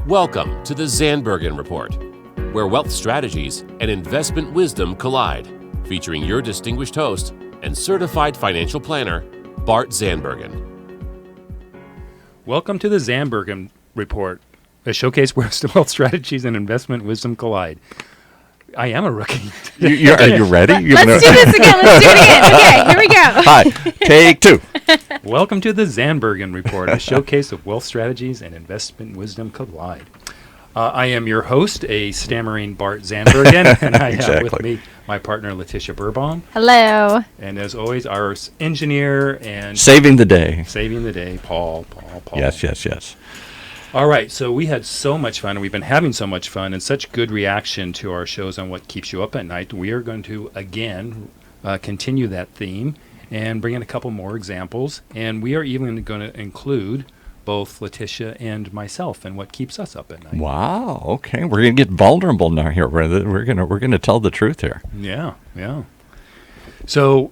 Welcome to the Zandbergen Report, where wealth strategies and investment wisdom collide, featuring your distinguished host and certified financial planner, Bart Zandbergen. Welcome to the Zandbergen Report, a showcase where wealth strategies and investment wisdom collide. I am a rookie. Are you ready? Let's do this again. Okay, here we go. Hi, take two. Welcome to the Zandbergen Report, a showcase of wealth strategies and investment wisdom collide. I am your host, a stammering Bart Zandbergen, and I have with me my partner, Letitia Burbon. Hello. And as always, our engineer and... Saving the day, Paul. Yes. All right, so we had so much fun, and we've been having so much fun and such good reaction to our shows on what keeps you up at night. We are going to, again, continue that theme and bring in a couple more examples. And we are even going to include both Letitia and myself and what keeps us up at night. Wow, okay. We're going to get vulnerable now here. We're going to tell the truth here. Yeah. So,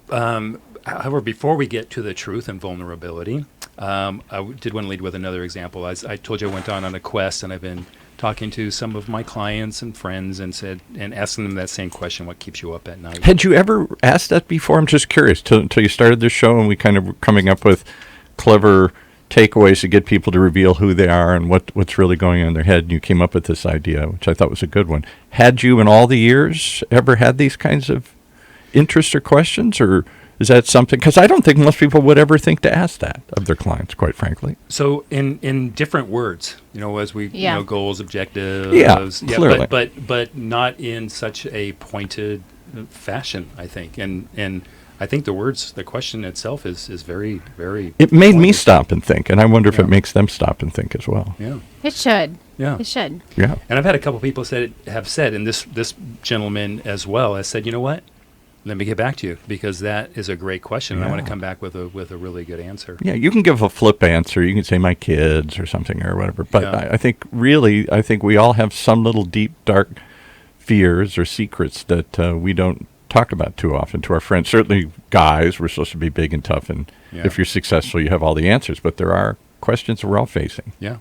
however, before we get to the truth and vulnerability, I did want to lead with another example. As I told you, I went on a quest, and I've been talking to some of my clients and friends and asking them that same question: what keeps you up at night? Had you ever asked that before? I'm just curious. Until you started this show, and we kind of were coming up with clever takeaways to get people to reveal who they are and what's really going on in their head, and you came up with this idea, which I thought was a good one. Had you, in all the years, ever had these kinds of interests or questions, or is that something? Because I don't think most people would ever think to ask that of their clients, quite frankly. So in different words, as we goals, objectives, clearly, but not in such a pointed fashion, I think, and I think the question itself is very, very. It made me stop and think, and I wonder if it makes them stop and think as well. Yeah, it should. Yeah, it should. Yeah, and I've had a couple people have said, and this gentleman as well has said, you know what? Let me get back to you, because that is a great question, and I want to come back with a really good answer. Yeah, you can give a flip answer. You can say my kids or something or whatever. But I think we all have some little deep, dark fears or secrets that we don't talk about too often to our friends. Certainly guys, we're supposed to be big and tough, and if you're successful, you have all the answers. But there are questions we're all facing. Yeah.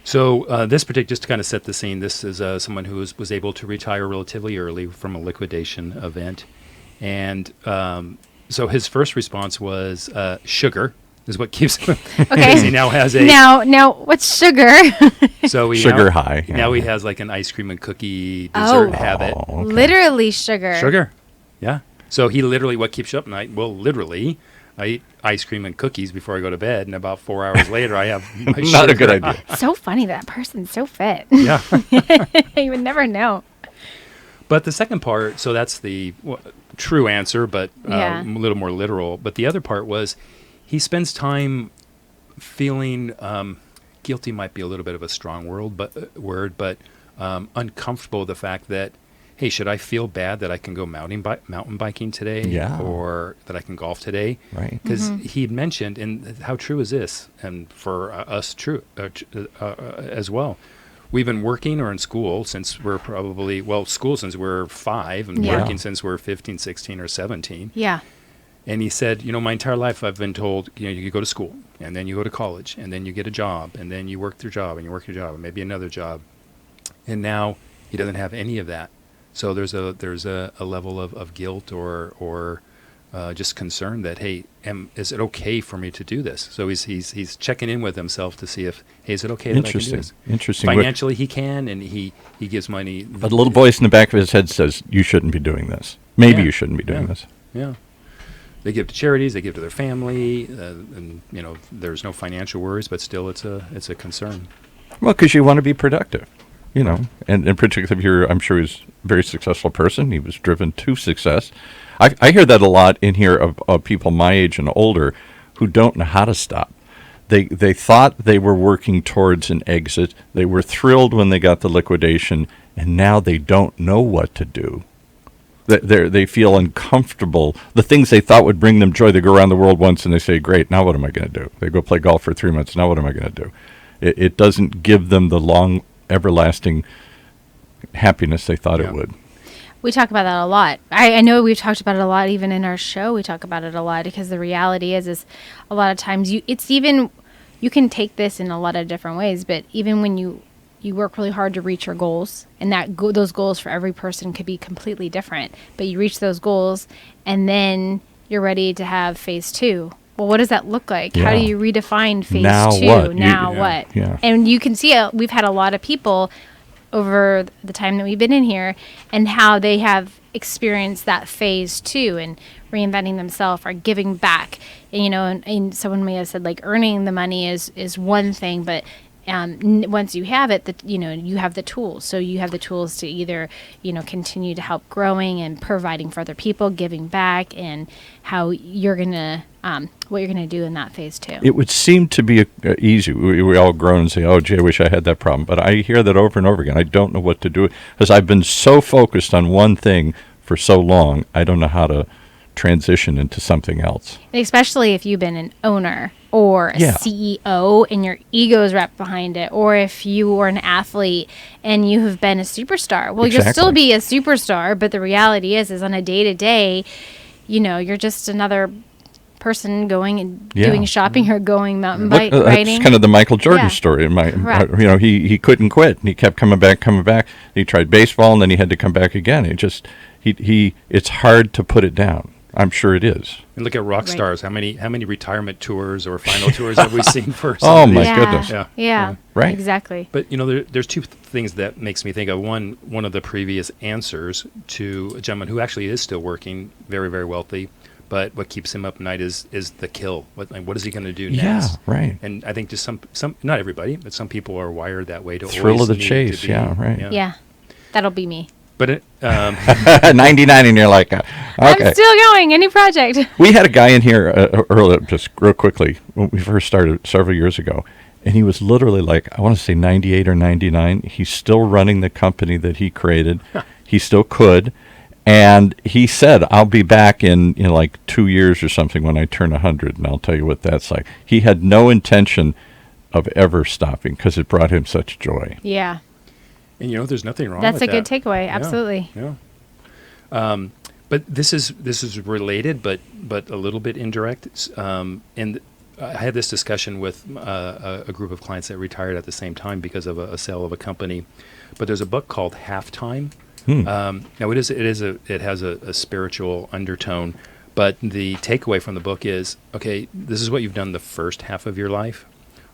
So this particular, just to kind of set the scene, this is someone who was able to retire relatively early from a liquidation event. And so his first response was sugar is what keeps him. Okay. He now has a now what's sugar? So sugar high. Now he has like an ice cream and cookie dessert habit. Okay. Literally sugar. Sugar. Yeah. So he literally, what keeps you up at night? Well, literally, I eat ice cream and cookies before I go to bed, and about 4 hours later, I have my sugar. Not a good idea. So funny, that person's so fit. Yeah. You would never know. But the second part, so that's the true answer, but a little more literal. But the other part was he spends time feeling guilty, might be a little bit of a strong word, but uncomfortable with the fact that, hey, should I feel bad that I can go mountain biking today? Yeah. Or that I can golf today? Right. Because he'd mentioned, and how true is this? And for us, true as well. We've been working or in school since we're school since we're 5 and working since we're 15, 16, or 17. Yeah. And he said, my entire life I've been told, you go to school, and then you go to college, and then you get a job, and then you work your job, and you work your job, and maybe another job. And now he doesn't have any of that. So there's a level of guilt or just concern that, hey, is it okay for me to do this? So he's checking in with himself to see if, hey, is it okay that I can do this? Interesting. Financially, he can, and he gives money. But a little voice in the back of his head says, you shouldn't be doing this. Maybe you shouldn't be doing this. Yeah. They give to charities, they give to their family, and there's no financial worries, but still it's a concern. Well, because you want to be productive. And particularly I'm sure he's a very successful person. He was driven to success. I hear that a lot in here of people my age and older who don't know how to stop. They thought they were working towards an exit. They were thrilled when they got the liquidation, and now they don't know what to do. They feel uncomfortable. The things they thought would bring them joy, they go around the world once and they say, great, now what am I going to do? They go play golf for 3 months. Now what am I going to do? It doesn't give them the long, everlasting happiness they thought it would. We talk about that a lot. I know we've talked about it a lot, even in our show. We talk about it a lot because the reality is a lot of times you can take this in a lot of different ways. But even when you you work really hard to reach your goals, and those goals for every person could be completely different. But you reach those goals, and then you're ready to have phase 2. Well, what does that look like? How do Yeah. you redefine phase Now 2? what? Now Yeah. what? Yeah. And you can see we've had a lot of people over the time that we've been in here, and how they have experienced that phase 2 and reinventing themselves or giving back. And, and someone may have said, like, earning the money is one thing, but once you have it, you have the tools. So you have the tools to either, continue to help growing and providing for other people, giving back, and how you're going to, what you're going to do in that phase 2. It would seem to be easy. We all groan and say, oh, gee, I wish I had that problem. But I hear that over and over again. I don't know what to do because I've been so focused on one thing for so long, I don't know how to transition into something else. Especially if you've been an owner or a CEO and your ego is wrapped behind it, or if you were an athlete and you have been a superstar. Well, you'll still be a superstar, but the reality is on a day-to-day, you're just another person going and doing shopping or going mountain riding. That's kind of the Michael Jordan story. He couldn't quit. And he kept coming back. He tried baseball, and then he had to come back again. It's hard to put it down. I'm sure it is. And look at rock stars. How many retirement tours or final tours have we seen for? Oh my goodness! Yeah. Right. Exactly. But there's two things that makes me think of. One of the previous answers to a gentleman who actually is still working, very, very wealthy, but what keeps him up at night is the kill. What is he going to do next? Yeah, right. And I think just some not everybody, but some people are wired that way to thrill always of the need chase. to be, Yeah, that'll be me. But 99, and you're like, okay. I'm still going. Any project. We had a guy in here earlier, just real quickly, when we first started several years ago, and he was literally like, I want to say 98 or 99. He's still running the company that he created. He still could. And he said, I'll be back in like 2 years or something when I turn 100, and I'll tell you what that's like. He had no intention of ever stopping because it brought him such joy. Yeah. And there's nothing wrong That's with that. a good takeaway. Absolutely. Yeah. But this is related, but a little bit indirect. And I had this discussion with a group of clients that retired at the same time because of a sale of a company. But there's a book called Halftime. Now it has a spiritual undertone, but the takeaway from the book is, okay, this is what you've done the first half of your life.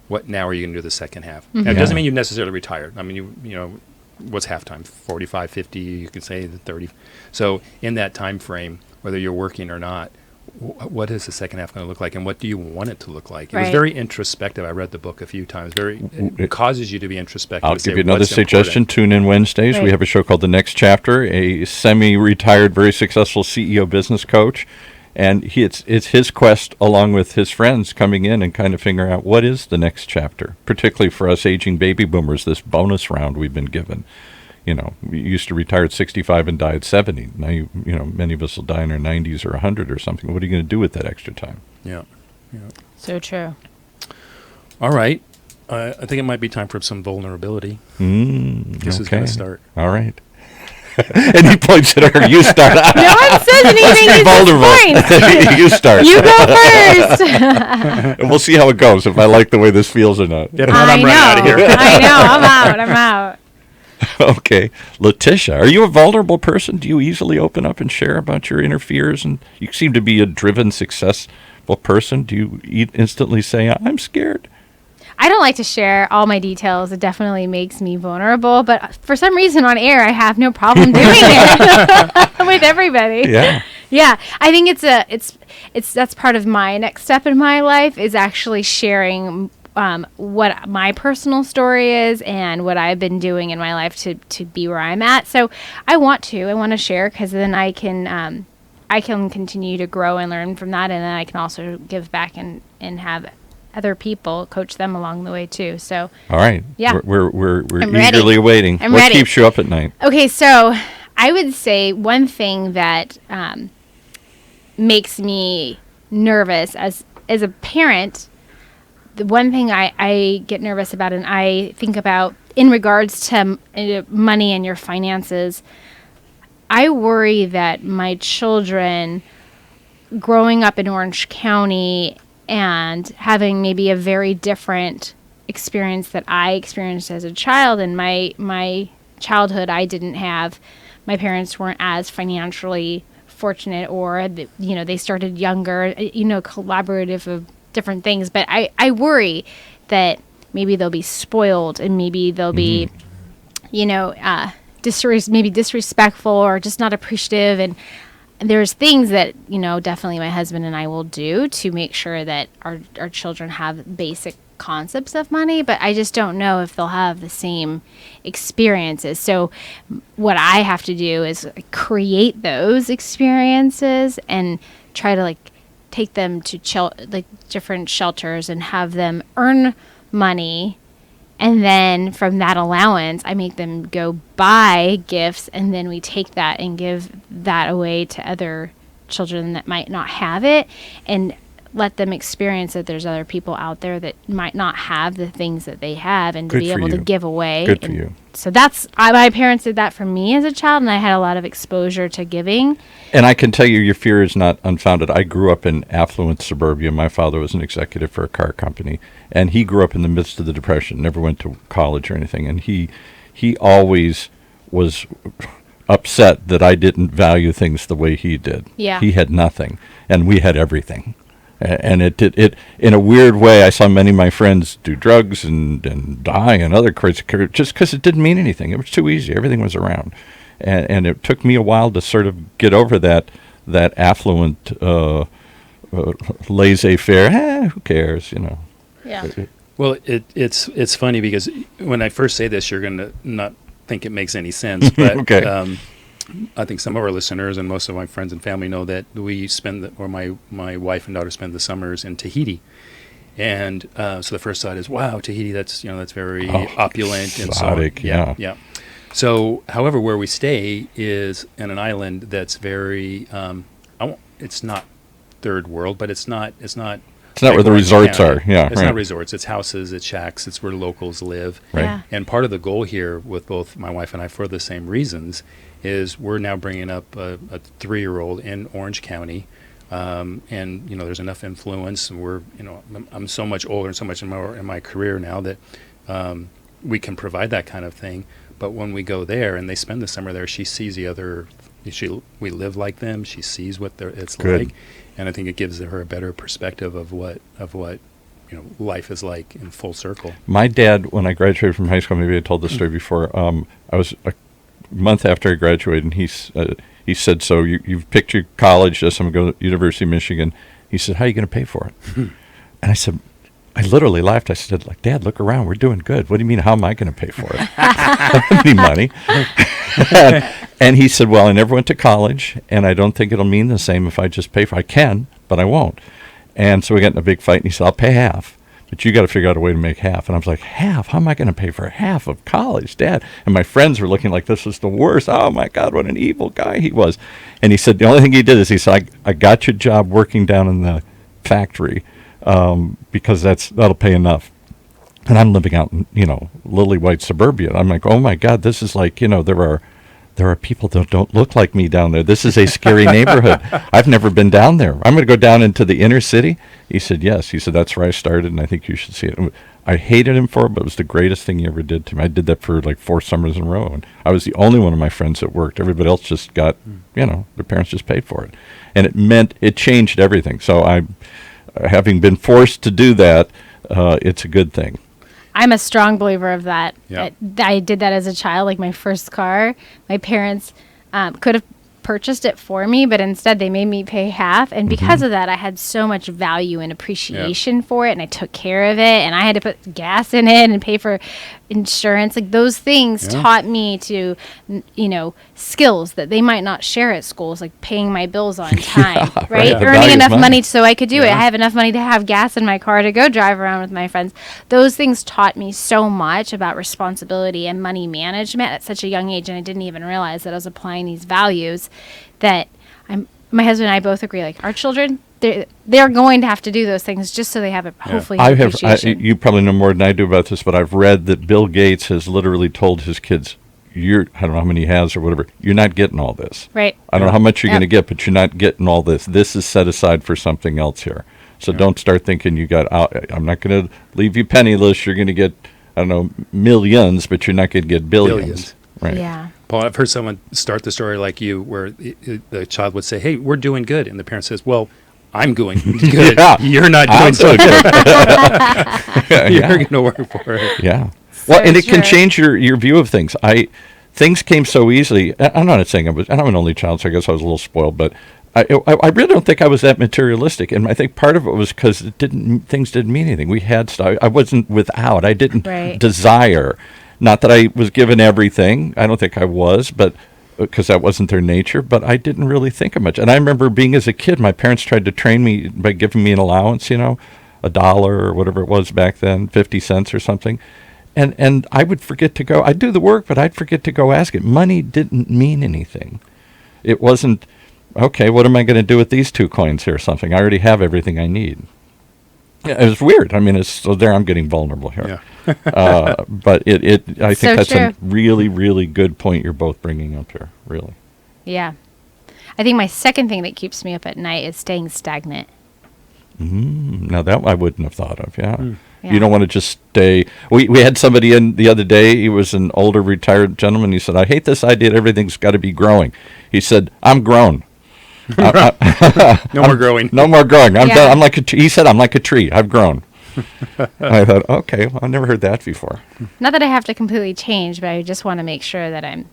What now are you going to do the second half? Mm-hmm. Now, it doesn't mean you've necessarily retired. I mean, what's halftime? 45, 50, you could say 30. So in that time frame, whether you're working or not, what is the second half going to look like, and what do you want it to look like? It was very introspective. I read the book a few times. It causes you to be introspective. I'll give you another suggestion. Tune in Wednesdays. Right. We have a show called The Next Chapter, a semi-retired, very successful CEO business coach. And it's his quest, along with his friends, coming in and kind of figuring out what is the next chapter, particularly for us aging baby boomers, this bonus round we've been given. We used to retire at 65 and die at 70. Now, many of us will die in our 90s or 100 or something. What are you going to do with that extra time? Yeah. So true. All right. I think it might be time for some vulnerability. This is going to start. All right. And he points at her. You start. No one says anything. It's vulnerable. You start. You go first. And we'll see how it goes, if I like the way this feels or not. I'm running out of here. I know. I'm out. Okay. Letitia, are you a vulnerable person? Do you easily open up and share about your inner fears? And you seem to be a driven, successful person. Do you instantly say, I'm scared? I don't like to share all my details. It definitely makes me vulnerable. But for some reason on air, I have no problem doing it with everybody. Yeah. Yeah. I think that's part of my next step in my life is actually sharing what my personal story is and what I've been doing in my life to be where I'm at. So I want to share because then I can continue to grow and learn from that. And then I can also give back and have other people coach them along the way too. So all right. Yeah. We're I'm eagerly ready. waiting. I'm what ready. keeps you up at night? Okay. So I would say one thing that makes me nervous as a parent, the one thing I get nervous about and I think about in regards to money and your finances, I worry that my children growing up in Orange County and having maybe a very different experience that I experienced as a child. And my childhood, I didn't have, my parents weren't as financially fortunate, or they started younger, collaborative of different things. But I worry that maybe they'll be spoiled, and maybe they'll be maybe disrespectful, or just not appreciative. And there's things that definitely my husband and I will do to make sure that our children have basic concepts of money, but I just don't know if they'll have the same experiences. So what I have to do is create those experiences and try to take them to different shelters and have them earn money, and then from that allowance I make them go buy gifts, and then we take that and give that away to other children that might not have it, and let them experience that there's other people out there that might not have the things that they have, and to be able to give away. Good for you. So my parents did that for me as a child, and I had a lot of exposure to giving. And I can tell you, your fear is not unfounded. I grew up in affluent suburbia. My father was an executive for a car company, and he grew up in the midst of the Depression, never went to college or anything, and he always was upset that I didn't value things the way he did. Yeah. He had nothing, and we had everything. And it in a weird way, I saw many of my friends do drugs and die and other crazy, just because it didn't mean anything. It was too easy. Everything was around. And it took me a while to sort of get over that affluent, laissez-faire, who cares, Yeah. Well, it's funny because when I first say this, you're going to not think it makes any sense. But Okay. I think some of our listeners and most of my friends and family know that we my wife and daughter spend the summers in Tahiti. And so the first thought is, wow, Tahiti, that's very opulent. Exotic, and so yeah. So, however, where we stay is in an island that's very, it's not third world, but it's not where the resorts are. Yeah, it's right. not resorts. It's houses. It's shacks. It's where locals live. Right. Yeah. And part of the goal here with both my wife and I, for the same reasons, is we're now bringing up a 3-year-old in Orange County, and there's enough influence. And I'm so much older and so much in my career now that we can provide that kind of thing. But when we go there and they spend the summer there, she sees the other. We live like them. She sees what it's Good. like, and I think it gives her a better perspective of what life is like in full circle. My dad, when I graduated from high school, maybe I told this story before. I was a month after I graduated, and he said, "So you've picked your college. Yes, I'm going to University of Michigan." He said, "How are you going to pay for it?" And I said, I literally laughed. I said, "Dad, look around. We're doing good. What do you mean? How am I going to pay for it? I don't need money." And he said, "Well, I never went to college, and I don't think it'll mean the same if I just pay for it. I can, but I won't." And so we got in a big fight, and he said, "I'll pay half, but you got to figure out a way to make half." And I was like, "Half? How am I going to pay for half of college, Dad?" And my friends were looking like this was the worst. Oh, my God, what an evil guy he was. And he said, the only thing he did is he said, I got your job working down in the factory because that'll pay enough. And I'm living out in, lily white suburbia. I'm like, oh, my God, this is like, there are people that don't look like me down there. This is a scary neighborhood. I've never been down there. I'm going to go down into the inner city. He said, yes. He said, that's where I started, and I think you should see it. I hated him for it, but it was the greatest thing he ever did to me. I did that for like 4 summers in a row, and I was the only one of my friends that worked. Everybody else just got, their parents just paid for it. And it changed everything. So having been forced to do that, it's a good thing. I'm a strong believer of that. Yeah. I did that as a child. Like my first car, my parents could have purchased it for me, but instead they made me pay half. And because of that, I had so much value and appreciation for it, and I took care of it, and I had to put gas in it and pay for insurance. Like those things taught me to, skills that they might not share at schools, like paying my bills on time, right? The Earning value enough of money so I could do it. I have enough money to have gas in my car to go drive around with my friends. Those things taught me so much about responsibility and money management at such a young age, and I didn't even realize that I was applying these values that my husband and I both agree, like our children, they're going to have to do those things just so they have hopefully appreciation. You probably know more than I do about this, but I've read that Bill Gates has literally told his kids, I don't know how many he has or whatever, you're not getting all this. Right. I don't know how much you're going to get, but you're not getting all this. This is set aside for something else here. So don't start thinking you got out. I'm not going to leave you penniless. You're going to get, I don't know, millions, but you're not going to get billions. Right. Yeah. Paul, I've heard someone start the story like you, where the child would say, "Hey, we're doing good," and the parent says, "Well, I'm doing good. Yeah. You're not doing so good. You're going to work for it." Yeah. So Well, and it can true. change your view of things. Things came so easily. I'm not saying and I'm an only child, so I guess I was a little spoiled, but I really don't think I was that materialistic, and I think part of it was because things didn't mean anything. We had stuff. I wasn't without. I didn't Right. desire. Not that I was given everything. I don't think I was, but because that wasn't their nature. But I didn't really think of much. And I remember being as a kid, my parents tried to train me by giving me an allowance. $1 or whatever it was back then, 50 cents or something. And I would forget to go. I'd do the work, but I'd forget to go ask it. Money didn't mean anything. It wasn't, okay, what am I going to do with these 2 coins here or something? I already have everything I need. Yeah, it was weird. I mean, so there I'm getting vulnerable here. Yeah. But I think So that's a true. really, really good point you're both bringing up here, really. Yeah. I think my second thing that keeps me up at night is staying stagnant. Now that I wouldn't have thought of, yeah. Yeah. You don't want to just stay. We had somebody in the other day. He was an older retired gentleman. He said, "I hate this idea that everything's got to be growing." He said, "I'm grown. No more growing. No more growing. I'm Yeah. done. I'm like a tree." He said, "I'm like a tree. I've grown." I thought, okay, well, I've never heard that before. Not that I have to completely change, but I just want to make sure that I'm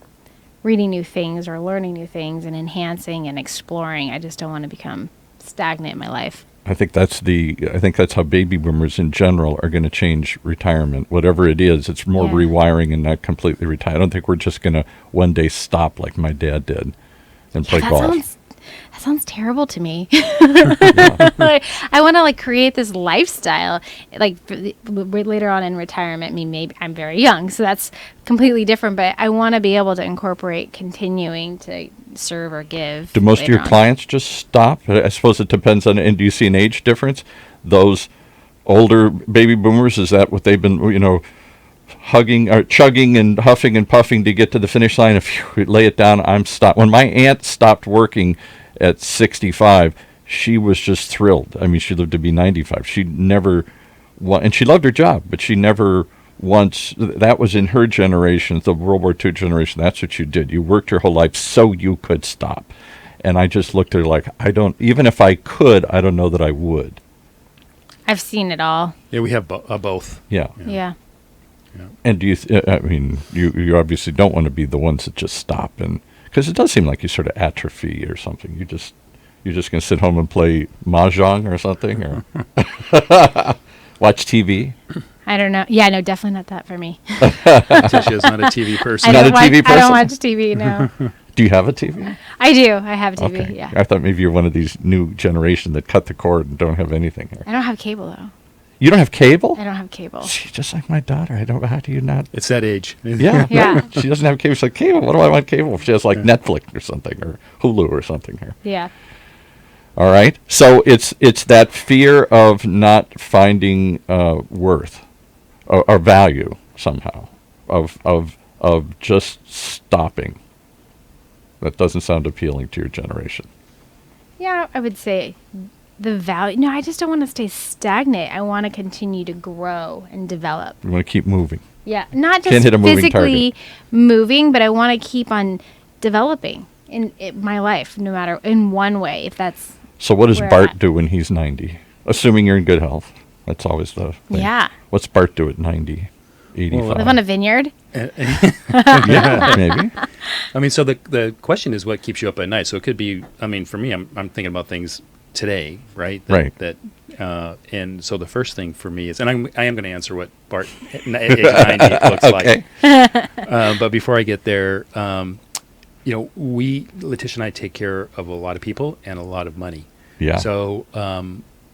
reading new things or learning new things and enhancing and exploring. I just don't want to become stagnant in my life. I think that's how baby boomers in general are going to change retirement. Whatever it is, it's more Yeah. rewiring and not completely retire. I don't think we're just going to one day stop like my dad did and play that golf. sounds terrible to me. Like, I want to create this lifestyle later on in retirement. Maybe I'm very young, so that's completely different, but I want to be able to incorporate continuing to serve or give. Do most of later your on. clients just stop? I suppose it depends on, and do you see an age difference? Those older baby boomers, is that what they've been, hugging or chugging and huffing and puffing to get to the finish line? If you lay it down, I'm stopped. When my aunt stopped working at 65, she was just thrilled. I mean, she lived to be 95. She never, and she loved her job, but she never once, that was in her generation, the World War II generation, that's what you did. You worked your whole life so you could stop. And I just looked at her like, even if I could, I don't know that I would. I've seen it all. Yeah, we have both. Yeah. Yeah. And do you, I mean, you obviously don't want to be the ones that just stop, and because it does seem like you sort of atrophy or something. You're just going to sit home and play mahjong or something, or watch TV. I don't know. Yeah, no, definitely not that for me. Tisha's not a TV person. Not don't a TV I don't person? watch TV, no. Do you have a TV? I do. I have a TV, Okay. yeah. I thought maybe you're one of these new generation that cut the cord and don't have anything here. I don't have cable, though. You don't have cable? I don't have cable. She's just like my daughter. I don't. How do you not? It's that age. Yeah. Yeah. Right. She doesn't have cable. She's like, cable? What do I want cable? She has like Netflix or something, or Hulu or something here. Yeah. All right. So it's that fear of not finding worth or value somehow, of just stopping. That doesn't sound appealing to your generation. Yeah, I would say the value. No, I just don't want to stay stagnant. I want to continue to grow and develop. You want to keep moving. Yeah, not Can't just hit a moving physically moving, but I want to keep on developing in my life, no matter in one way. If that's So what does Where Bart at? do when he's 90? Assuming you're in good health. That's always the thing. Yeah. What's Bart do at 90, 85? live on a vineyard. Yeah, maybe. I mean, so the question is what keeps you up at night. So it could be, I mean, for me, I'm thinking about things today, right? Right. And so the first thing for me is, and I am going to answer what Bart at age 90 looks Okay. like. But before I get there, Letitia and I take care of a lot of people and a lot of money. Yeah. So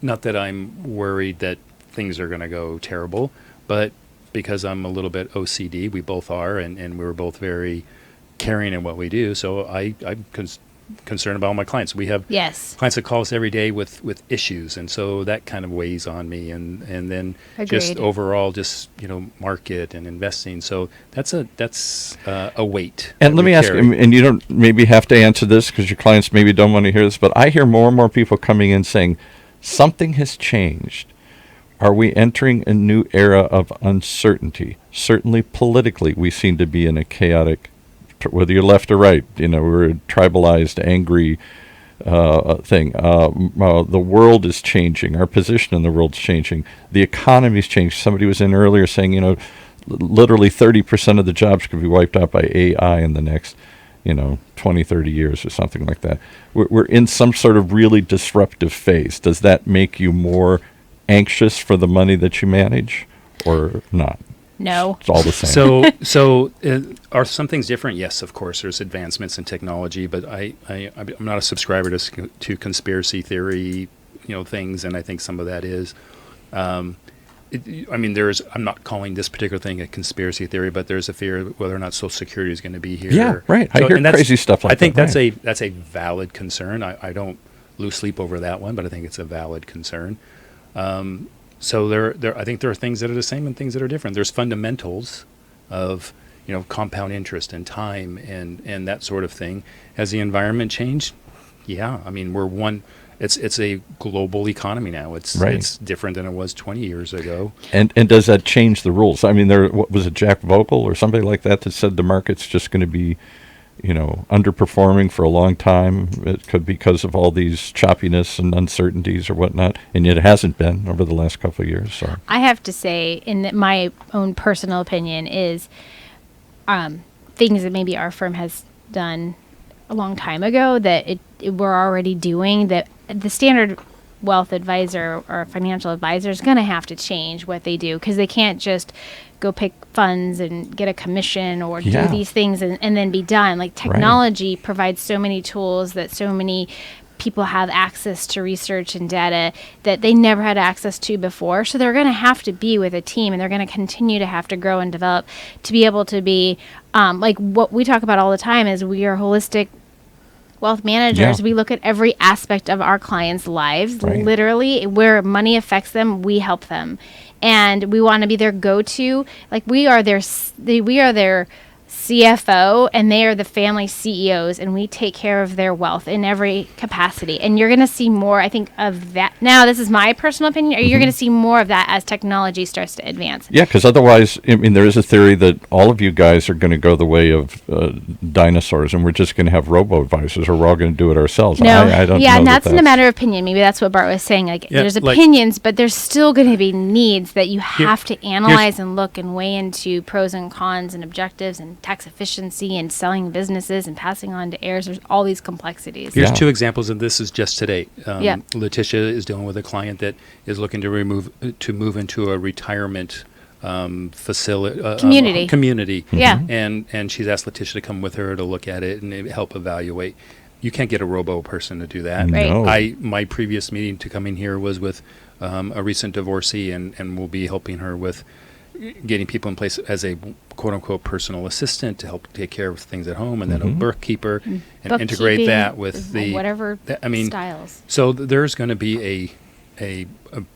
not that I'm worried that things are going to go terrible, but because I'm a little bit OCD, we both are, and we're both very caring in what we do. So I'm concerned about all my clients. We have Yes. clients that call us every day with issues, and so that kind of weighs on me. And then just Agreed. overall, just market and investing. So that's a weight. And that let we me ask, carry. and you don't maybe have to answer this because your clients maybe don't want to hear this, but I hear more and more people coming in saying something has changed. Are we entering a new era of uncertainty? Certainly politically, we seem to be in a chaotic, whether you're left or right, we're a tribalized, angry thing. The world is changing. Our position in the world is changing. The economy's changed. Somebody was in earlier saying, literally 30% of the jobs could be wiped out by AI in the next, 20, 30 years or something like that. We're in some sort of really disruptive phase. Does that make you more anxious for the money that you manage or not? No. It's all the same. So are some things different? Yes, of course. There's advancements in technology, but I'm not a subscriber to conspiracy theory, things, and I think some of that is. I'm not calling this particular thing a conspiracy theory, but there's a fear of whether or not Social Security is going to be here. Yeah, right. I hear crazy stuff like that. I think that's right. that's a valid concern. I don't lose sleep over that one, but I think it's a valid concern. So I think there are things that are the same and things that are different. There's fundamentals of compound interest and time and that sort of thing. Has the environment changed? Yeah, we're one. It's a global economy now. It's different than it was 20 years ago. And does that change the rules? What was it, Jack Vogel or somebody like that said the market's just going to be, underperforming for a long time. It could because of all these choppiness and uncertainties or whatnot, and yet it hasn't been over the last couple of years. So I have to say, in my own personal opinion, is things that maybe our firm has done a long time ago that we're already doing, that the standard wealth advisor or financial advisor is going to have to change what they do, because they can't just go pick funds and get a commission or do these things and then be done. Like technology provides so many tools that so many people have access to research and data that they never had access to before. So they're going to have to be with a team, and they're going to continue to have to grow and develop to be able to be like what we talk about all the time is we are holistic wealth managers. We look at every aspect of our clients' lives, literally where money affects them, we help them. And we want to be their go-to. Like we are their CFO, and they are the family CEOs, and we take care of their wealth in every capacity. And you're going to see more, I think, of that. Now, this is my personal opinion. You're going to see more of that as technology starts to advance. Yeah, because otherwise, there is a theory that all of you guys are going to go the way of dinosaurs, and we're just going to have robo-advisors, or we're all going to do it ourselves. No, I don't know. And that's in a matter of opinion. Maybe that's what Bart was saying. There's opinions, but there's still going to be needs that you have to analyze and look and weigh into pros and cons and objectives and tax efficiency and selling businesses and passing on to heirs. There's all these complexities. Here's two examples, and this is just today. Letitia is dealing with a client that is looking to move into a retirement facility community. And she's asked Letitia to come with her to look at it and help evaluate. You can't get a robo person to do that. No. My previous meeting to come in here was with a recent divorcee, and we'll be helping her with getting people in place as a quote-unquote personal assistant to help take care of things at home, and then a bookkeeper, and integrate that with the whatever styles. So there's going to be a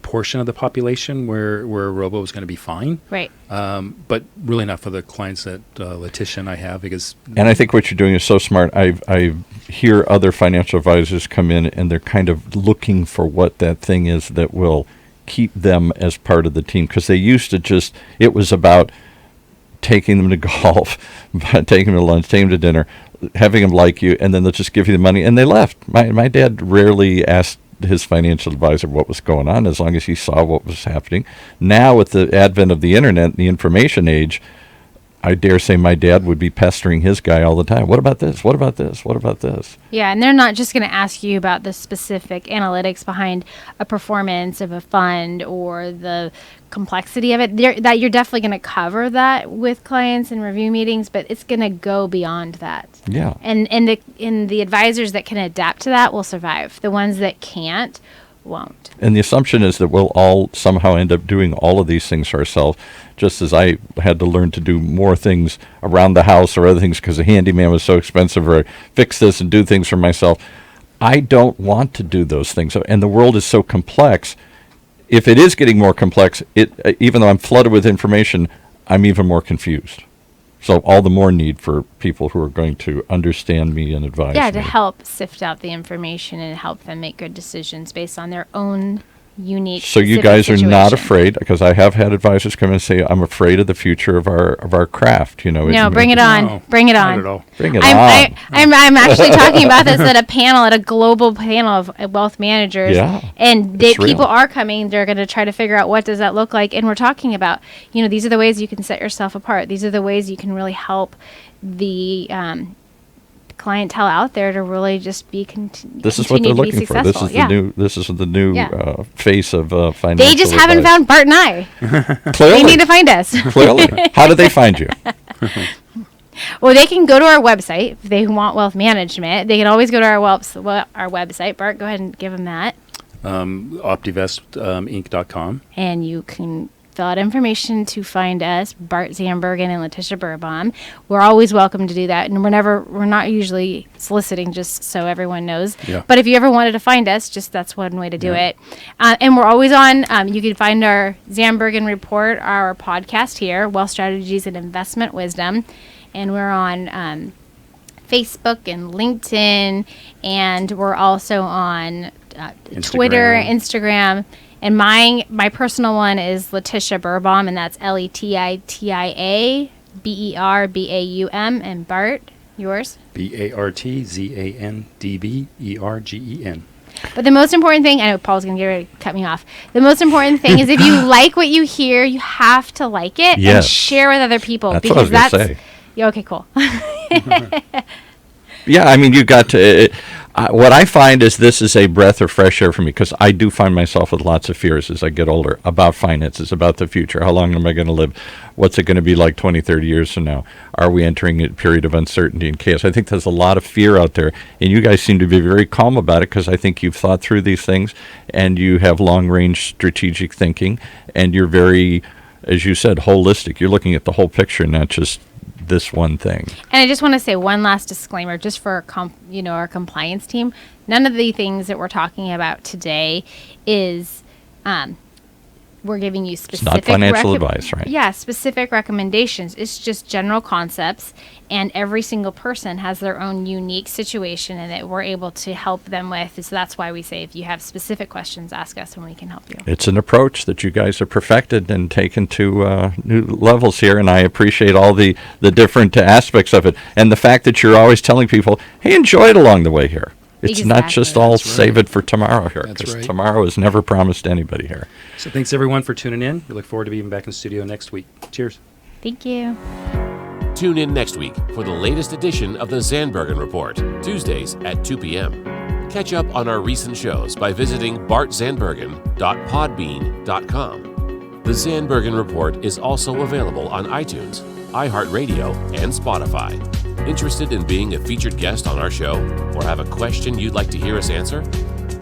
portion of the population where a robo is going to be fine, but really not for the clients that Letitia and I have, because. And I think what you're doing is so smart. I hear other financial advisors come in, and they're kind of looking for what that thing is that will keep them as part of the team, because they used to it was about taking them to golf, taking them to lunch, taking them to dinner, having them like you, and then they'll just give you the money, and they left. My dad rarely asked his financial advisor what was going on, as long as he saw what was happening. Now, with the advent of the internet and the information age, I dare say my dad would be pestering his guy all the time. What about this? What about this? What about this? Yeah, and they're not just going to ask you about the specific analytics behind a performance of a fund or the complexity of it. That you're definitely going to cover that with clients and review meetings, but it's going to go beyond that. Yeah. And the advisors that can adapt to that will survive. The ones that can't won't. And the assumption is that we'll all somehow end up doing all of these things ourselves, just as I had to learn to do more things around the house or other things because the handyman was so expensive, or fix this and do things for myself. I don't want to do those things. And the world is so complex. If it is getting more complex, even though I'm flooded with information, I'm even more confused. So all the more need for people who are going to understand me and advise me. Yeah, to help sift out the information and help them make good decisions based on their own unique. So you specific guys are not situation. afraid, because I have had advisors come in and say, I'm afraid of the future of our craft. You know, No, bring it on. No, Bring it not on. at all. Bring it I'm actually talking about this at a panel, at a global panel of wealth managers. Yeah, And it's real. people are coming. They're going to try to figure out what does that look like. And we're talking about, these are the ways you can set yourself apart. These are the ways you can really help the clientele out there to really just be This is what they're looking for. This is the new Yeah. face of financial They just haven't advice. found Bart and I. Clearly. They need to find us. Clearly. How do they find you? Well, they can go to our website if they want wealth management. They can always go to our website. Bart, go ahead and give them that. Optivestinc.com. And you can fill out information to find us, Bart Zandbergen and Letitia Birbaum. We're always welcome to do that, and we're not usually soliciting, just so everyone knows. Yeah. But if you ever wanted to find us, that's one way to do it. And we're always on. You can find our Zandbergen Report, our podcast here, Wealth Strategies and Investment Wisdom, and we're on Facebook and LinkedIn, and we're also on Twitter, Instagram. And my personal one is Letitia Birbaum, and that's Letitia Birbaum. And Bart, yours? BartZandbergen. But the most important thing, I know Paul's going to get ready to cut me off. The most important thing is if you like what you hear, you have to like it and share with other people. That's what I was going to say. Yeah, okay, cool. Yeah, I mean, you got to. What I find is this is a breath of fresh air for me, because I do find myself with lots of fears as I get older about finances, about the future. How long am I going to live? What's it going to be like 20, 30 years from now? Are we entering a period of uncertainty and chaos? I think there's a lot of fear out there, and you guys seem to be very calm about it, because I think you've thought through these things, and you have long-range strategic thinking, and you're very, as you said, holistic. You're looking at the whole picture, not just this one thing. And I just want to say one last disclaimer, just for our compliance team. None of the things that we're talking about today is we're giving you specific. It's not financial advice, right? Yeah, specific recommendations. It's just general concepts, and every single person has their own unique situation, and that we're able to help them with. So that's why we say, if you have specific questions, ask us, and we can help you. It's an approach that you guys have perfected and taken to new levels here, and I appreciate all the different aspects of it, and the fact that you're always telling people, hey, enjoy it along the way here. It's not just all save it for tomorrow here, because tomorrow is never promised to anybody here. So thanks, everyone, for tuning in. We look forward to being back in the studio next week. Cheers. Thank you. Tune in next week for the latest edition of the Zandbergen Report, Tuesdays at 2 p.m. Catch up on our recent shows by visiting bartzandbergen.podbean.com. The Zandbergen Report is also available on iTunes, iHeartRadio, and Spotify. Interested in being a featured guest on our show, or have a question you'd like to hear us answer?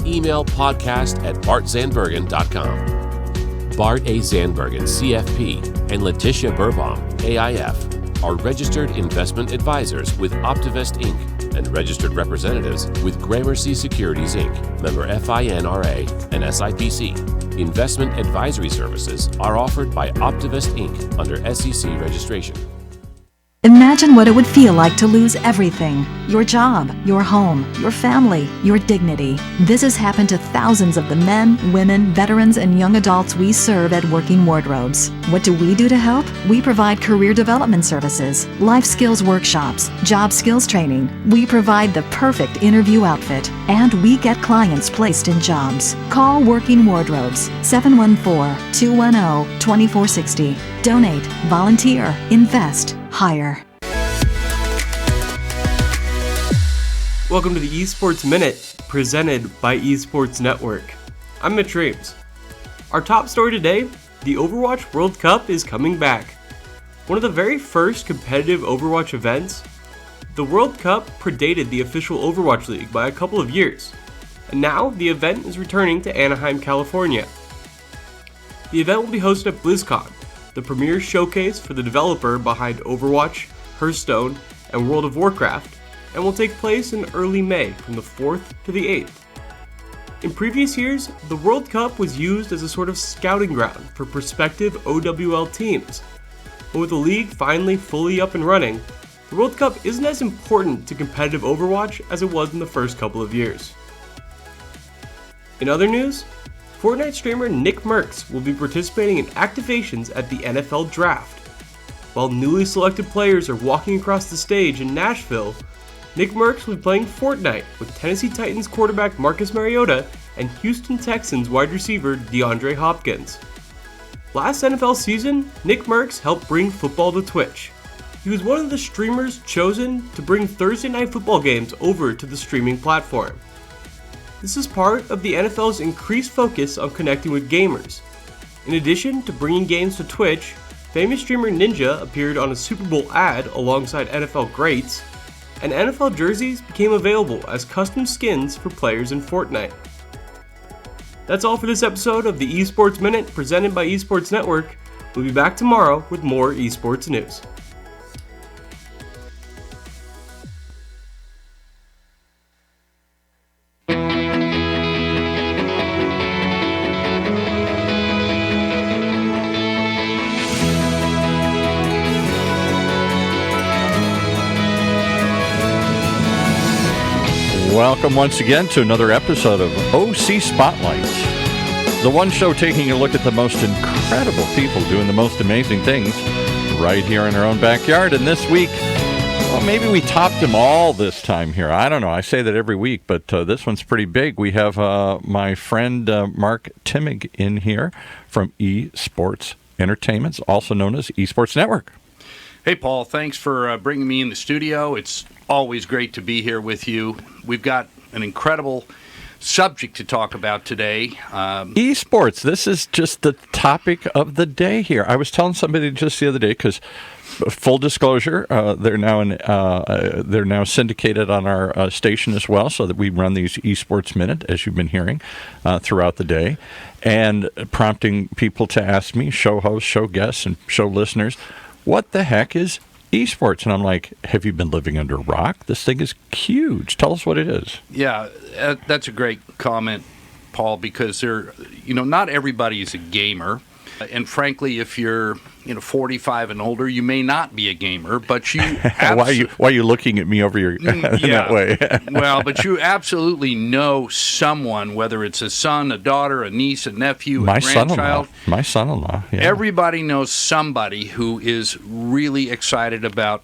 Email podcast@bartzandbergen.com. Bart A. Zandbergen, CFP, and Letitia Birbaum, AIF, are registered investment advisors with Optivest Inc. and registered representatives with Gramercy Securities Inc., member FINRA and SIPC. Investment advisory services are offered by Optivest Inc. under SEC registration. Imagine what it would feel like to lose everything. Your job, your home, your family, your dignity. This has happened to thousands of the men, women, veterans, and young adults we serve at Working Wardrobes. What do we do to help? We provide career development services, life skills workshops, job skills training. We provide the perfect interview outfit, and we get clients placed in jobs. Call Working Wardrobes, 714-210-2460. Donate, volunteer, invest, hire. Welcome to the Esports Minute, presented by Esports Network. I'm Mitch Reeves. Our top story today, the Overwatch World Cup is coming back. One of the very first competitive Overwatch events, the World Cup predated the official Overwatch League by a couple of years, and now the event is returning to Anaheim, California. The event will be hosted at BlizzCon, the premier showcase for the developer behind Overwatch, Hearthstone, and World of Warcraft, and will take place in early May from the 4th to the 8th. In previous years, the World Cup was used as a sort of scouting ground for prospective OWL teams, but with the league finally fully up and running, the World Cup isn't as important to competitive Overwatch as it was in the first couple of years. In other news, Fortnite streamer Nick Merckx will be participating in activations at the NFL Draft. While newly selected players are walking across the stage in Nashville, Nick Merckx will be playing Fortnite with Tennessee Titans quarterback Marcus Mariota and Houston Texans wide receiver DeAndre Hopkins. Last NFL season, Nick Merckx helped bring football to Twitch. He was one of the streamers chosen to bring Thursday Night Football games over to the streaming platform. This is part of the NFL's increased focus on connecting with gamers. In addition to bringing games to Twitch, famous streamer Ninja appeared on a Super Bowl ad alongside NFL greats, and NFL jerseys became available as custom skins for players in Fortnite. That's all for this episode of the Esports Minute presented by Esports Network. We'll be back tomorrow with more esports news. Welcome once again to another episode of OC Spotlight, the one show taking a look at the most incredible people doing the most amazing things right here in our own backyard. And this week, well, maybe we topped them all this time here. I don't know. I say that every week, but this one's pretty big. We have my friend Mark Timmig in here from Esports Entertainment, also known as Esports Network. Hey, Paul, thanks for bringing me in the studio. It's always great to be here with you. We've got an incredible subject to talk about today. Esports, this is just the topic of the day here. I was telling somebody just the other day, because full disclosure, they're now syndicated on our station as well, so that we run these Esports Minute, as you've been hearing, throughout the day, and prompting people to ask me, show hosts, show guests, and show listeners, what the heck is esports? And I'm like, have you been living under a rock? This thing is huge. Tell us what it is. Yeah, that's a great comment, Paul, because not everybody is a gamer. And frankly, if you're 45 and older, you may not be a gamer, but you why are you looking at me over your in that way? Well, but you absolutely know someone, whether it's a son, a daughter, a niece, a nephew, a grandchild. My son-in-law. Yeah. Everybody knows somebody who is really excited about